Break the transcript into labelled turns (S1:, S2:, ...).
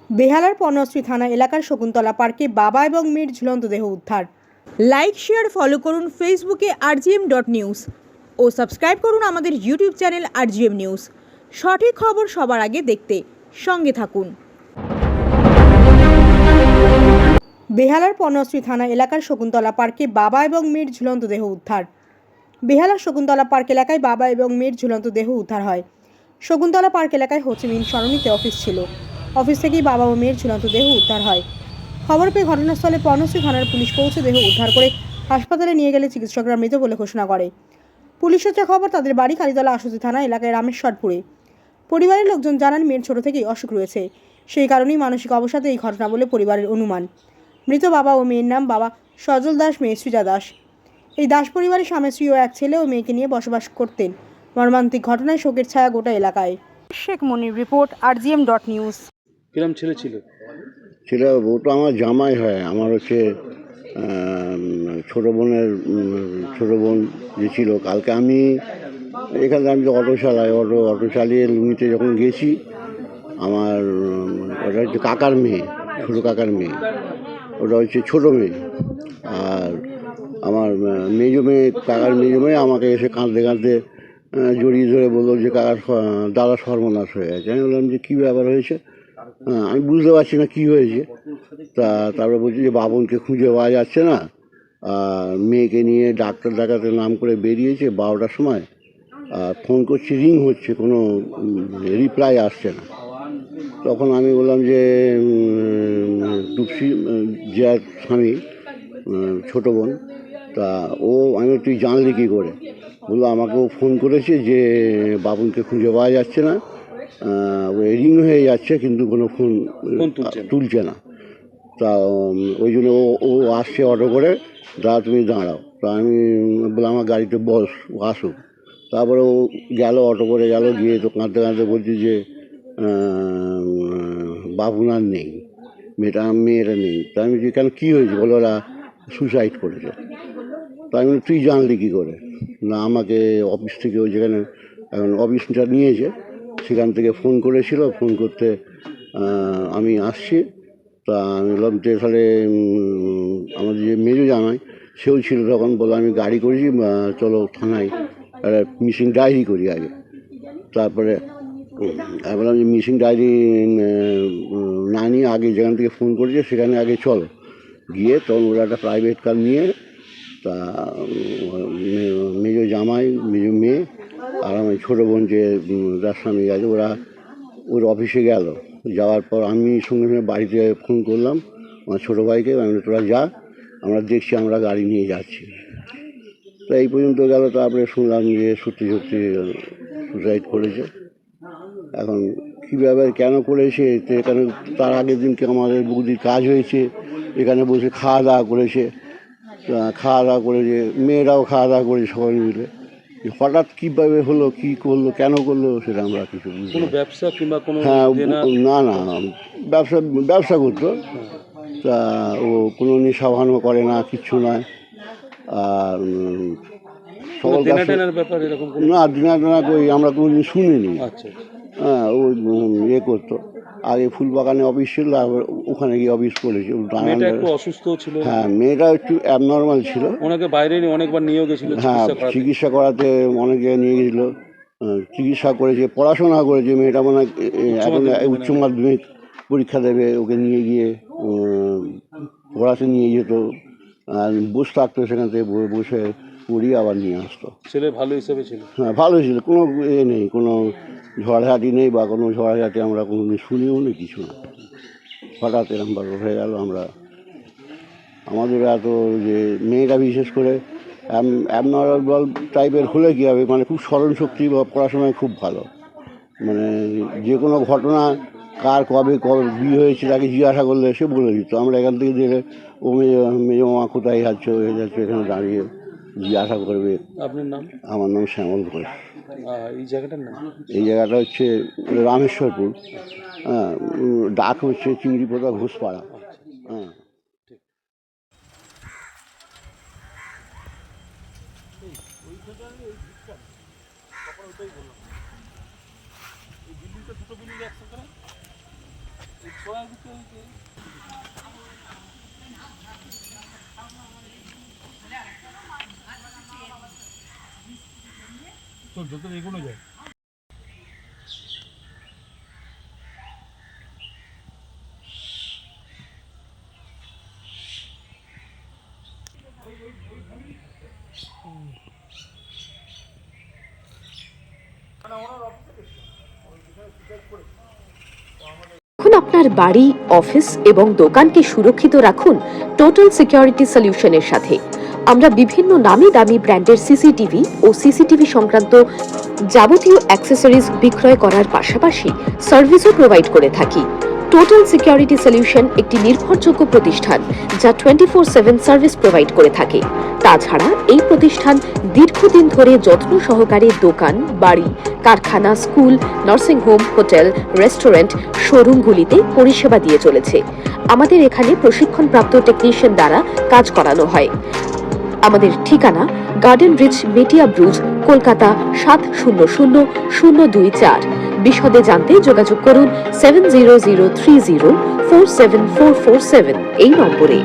S1: বেহালার পর্ণশ্রী থানা এলাকার শকুন্তলা পার্কে বাবা এবং মেয়ের ঝুলন্ত দেহ উদ্ধার। লাইক শেয়ার ফলো করুন ফেসবুকে rgm.news ও সাবস্ক্রাইব করুন আমাদের ইউটিউব চ্যানেল rgm নিউজ। সঠিক খবর সবার আগে দেখতে সঙ্গে থাকুন। বেহালার পর্ণশ্রী থানা এলাকার শকুন্তলা পার্কে বাবা এবং মেয়ের ঝুলন্ত দেহ উদ্ধার। বেহালার শকুন্তলা পার্ক এলাকায় বাবা এবং মেয়ের ঝুলন্ত দেহ উদ্ধার হয়। শকুন্তলা পার্ক এলাকায় হোচিমিন সরণিতে অফিস ছিল। অফিস থেকেই বাবা ও মেয়ের ঝুলন্ত দেহ উদ্ধার হয়। খবর পেয়ে ঘটনাস্থলে পর্ণশ্রী থানার পুলিশ পৌঁছে দেহ উদ্ধার করে হাসপাতালে নিয়ে গেলে চিকিৎসকরা মৃত বলে ঘোষণা করে। পুলিশ সূত্রে খবর, তাদের বাড়ি কালীতলা আশুতি থানা এলাকায় রামেশ্বরপুরে। পরিবারের লোকজন জানান, মেয়ের ছোট থেকেই অসুখ রয়েছে, সেই কারণেই মানসিক অবসাদে এই ঘটনা বলে পরিবারের অনুমান। মৃত বাবা ও মেয়ের নাম বাবা সজল দাস, মেয়ে সৃজা দাস। এই দাস পরিবারের স্বামী স্ত্রী ও এক ছেলে ও মেয়েকে নিয়ে বসবাস করতেন। মর্মান্তিক ঘটনায় শোকের ছায়া গোটা এলাকায়। শেখ মনির রিপোর্ট, rgm.news।
S2: কিরম ছেলে ছিল?
S3: ছেলে ওটা আমার জামাই হয়। আমার হচ্ছে ছোটো বোনের ছোটো বোন যে ছিল। কালকে আমি এখানে আমি অটো চালাই, অটো চালিয়ে লুমিতে যখন গেছি, আমার ওটা হচ্ছে কাকার মেয়ে, ছোটো কাকার মেয়ে, ওটা হচ্ছে ছোটো মেয়ে। আর আমার মেজো মেয়ে, কাকার মেজো মেয়ে আমাকে এসে কাঁদতে কাঁদতে জড়িয়ে ধরে বললো যে কাকার দাদা সর্বনাশ হয়ে গেছে। আমি বললাম যে কী ব্যাপার হয়েছে, আমি বুঝতে পারছি না কী হয়েছে। তারপরে বলছি যে বাবনকে খুঁজে পাওয়া যাচ্ছে না, মেয়েকে নিয়ে ডাক্তার দেখাতে নাম করে বেরিয়েছে 12টার সময়। ফোন করছি, রিং হচ্ছে, কোনো রিপ্লাই আসছে না। তখন আমি বললাম যে টুপসি যে স্বামী ছোটো বোন, তা ও, আমি তুই জানলি কী করে? বললো আমাকেও ফোন করেছে যে বাবুনকে খুঁজে পাওয়া যাচ্ছে না, রিং হয়ে যাচ্ছে কিন্তু কোনো ফোন তুলছে না। তা ওই জন্য ও আসছে অটো করে, দাদা তুমি দাঁড়াও। তা আমি বললাম আমার গাড়িতে বস, ও আসুক। তারপরে ও গেল, অটো করে গেল, গিয়ে তো কাঁদতে কাঁদতে বলছি যে বাবুন আর নেই, মেয়েরা নেই। তা আমি বলছি কেন, কী হয়েছে? বলো ওরা সুসাইড করেছে। তা আমি তুই জানলি কী করে? না, আমাকে অফিস থেকে, ওই যেখানে এখন অফিসটা নিয়েছে সেখান থেকে ফোন করেছিল। ফোন করতে আমি আসছি। তা আমি বললাম যে তাহলে আমাদের যে মেজো জামাই সেও ছিল তখন, বললো আমি গাড়ি করেছি, চলো থানায় একটা মিসিং ডায়েরি করি আগে। তারপরে আমি বললাম যে মিসিং ডায়েরি না নিয়ে আগে যেখান থেকে ফোন করেছে সেখানে আগে চলো। গিয়ে তখন ওরা একটা প্রাইভেট কার নিয়ে, তা মেজো জামাই, মেজো মেয়ে আর আমার ছোটো বোন যে যার স্বামী আছে, ওর অফিসে গেল। যাওয়ার পর আমি সঙ্গে সঙ্গে বাড়িতে ফোন করলাম আমার ছোটো ভাইকে, আমি তোরা যা, আমরা দেখছি, আমরা গাড়ি নিয়ে যাচ্ছি। তো এই পর্যন্ত গেল। তারপরে শুনলাম যে সত্যি সত্যি সুসাইড করেছে। এখন কী ব্যাপার, কেন করেছে, তো এখানে তার আগের দিনকে আমাদের বৌদির কাজ হয়েছে, এখানে বসে খাওয়া দাওয়া করেছে, মেয়েরাও খাওয়া দাওয়া করেছে সবাই মিলে। হঠাৎ কীভাবে হলো, কী করলো, কেন করলো, সেটা আমরা কিছু বুঝি না।
S2: ব্যবসা কিংবা কোনো?
S3: হ্যাঁ, না ব্যবসা করতো। তা ও কোনো নেশা ভানও করে না, কিচ্ছু নয়। আর সকল
S2: ব্যাপার এরকম
S3: না, দিনা কই আমরা কোনোদিন শুনিনি।
S2: আচ্ছা।
S3: হ্যাঁ, ও ইয়ে করতো। আগে ফুলবাগানে অফিস ছিল, আবার ওখানে গিয়ে অফিস করেছে।
S2: অসুস্থ ছিল।
S3: হ্যাঁ, মেয়েটা একটু অ্যাবনর্মাল ছিল।
S2: ওনাকে বাইরে অনেকবার নিয়েও গেছিল।
S3: হ্যাঁ, চিকিৎসা করাতে অনেক জায়গায় নিয়ে গেছিলো, চিকিৎসা করেছে, পড়াশোনা করেছে। মেয়েটা মনে হয় এখন উচ্চ মাধ্যমিক পরীক্ষা দেবে, ওকে নিয়ে গিয়ে পড়াতে নিয়ে যেত, আর বসে থাকতো সেখান থেকে, বসে পড়িয়ে আবার নিয়ে আসতো।
S2: ছেলে ভালো হিসেবে ছিল।
S3: হ্যাঁ, ভালো ছিল, কোনো নেই, কোনো ঝড়ঝাঁটি নেই, বা কোনো ঝড়ঝাঁটি আমরা কোনো দিন শুনিও নি, কিছু না। হঠাৎ এরকমভাবে হয়ে গেল। আমাদের এত যে মেয়েটা বিশেষ করে অ্যাবনর্মাল টাইপের হলে কী হবে, মানে খুব স্মরণশক্তি বা পড়াশোনায় খুব ভালো, মানে যে কোনো ঘটনা কার কবে বিয়ে হয়েছে তাকে জিজ্ঞাসা করলে সে বলে দিত। আমরা এখান থেকে দেখলে ও মেজো মামা কোথায় যাচ্ছে, হয়ে যাচ্ছে, এখানে দাঁড়িয়ে জিজ্ঞাসা করবে।
S2: আপনার নাম?
S3: আমার নাম শ্যামল ঘোষ।
S2: এই জায়গাটার নাম?
S3: এই জায়গাটা হচ্ছে রামেশ্বরপুর। হ্যাঁ, ডাক হচ্ছে চিংড়িপোতা ঘোষপাড়া। হ্যাঁ।
S2: দিল্লিতে দুটো বিল্ডিং একসাথে
S4: এখন আপনার বাড়ি, অফিস এবং দোকানকে সুরক্ষিত রাখুন টোটাল সিকিউরিটি সলিউশনের সাথে। আমরা বিভিন্ন নামি দামি ব্র্যান্ডের সিসিটিভি ও সিসিটিভি সংক্রান্ত যাবতীয় অ্যাক্সেসরিজ বিক্রয় করার পাশাপাশি সার্ভিসও প্রোভাইড করে থাকি। টোটাল সিকিউরিটি সলিউশন একটি নির্ভরযোগ্য প্রতিষ্ঠান যা 24/7 সার্ভিস প্রোভাইড করে থাকে। তাছাড়া এই প্রতিষ্ঠান দীর্ঘদিন ধরে যত্ন সহকারে দোকান, বাড়ি, কারখানা, school, nursing home, hotel, restaurant, শোরুমগুলিতে পরিষেবা দিয়ে চলেছে। আমাদের এখানে প্রশিক্ষণপ্রাপ্ত টেকনিশিয়ান দ্বারা কাজ করানো হয়। আমাদের ঠিকানা গার্ডেন রিচ, মেটিয়া ব্রুজ, কলকাতা 700024। বিশদে জানতে যোগাযোগ করুন 7003047447 এই নম্বরে।